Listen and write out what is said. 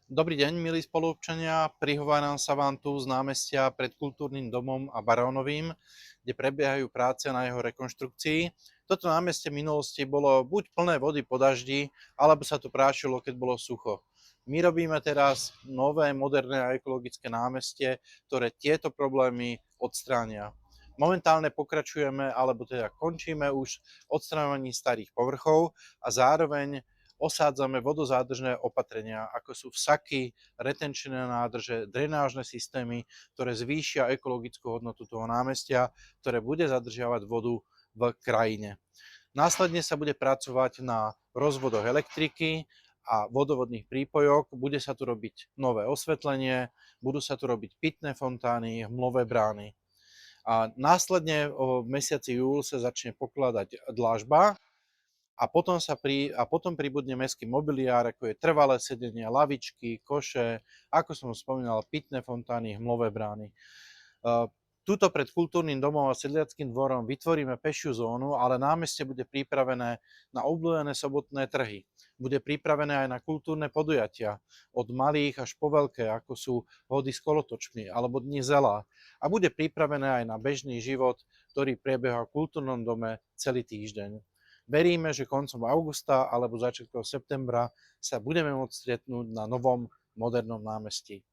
Dobrý deň, milí spoluobčania. Prihováram sa vám tu z námestia pred Kultúrnym domom a Barónovým, kde prebiehajú práce na jeho rekonštrukcii. Toto námestie v minulosti bolo buď plné vody po daždi, alebo sa tu prášilo, keď bolo sucho. My robíme teraz nové, moderné a ekologické námestie, ktoré tieto problémy odstránia. Momentálne pokračujeme, alebo teda končíme už odstraňovaní starých povrchov a zároveň osádzame vodozádržné opatrenia, ako sú vsaky, retenčné nádrže, drenážne systémy, ktoré zvýšia ekologickú hodnotu toho námestia, ktoré bude zadržiavať vodu v krajine. Následne sa bude pracovať na rozvodoch elektriky a vodovodných prípojok, bude sa tu robiť nové osvetlenie, budú sa tu robiť pitné fontány, hmlové brány. A následne v mesiaci júl sa začne pokladať dlažba, a potom pribudne mestský mobiliár, ako je trvalé sedenie, lavičky, koše, ako som spomínal, pitné fontány, hmlové brány. Tuto pred Kultúrnym domom a Sedliackým dvorom vytvoríme pešiu zónu, ale námestie bude pripravené na obľúbené sobotné trhy. Bude pripravené aj na kultúrne podujatia, od malých až po veľké, ako sú hody s kolotočmi alebo dni zela. A bude pripravené aj na bežný život, ktorý prebieha v Kultúrnom dome celý týždeň. Veríme, že koncom augusta alebo začiatkom septembra sa budeme môcť stretnúť na novom modernom námestí.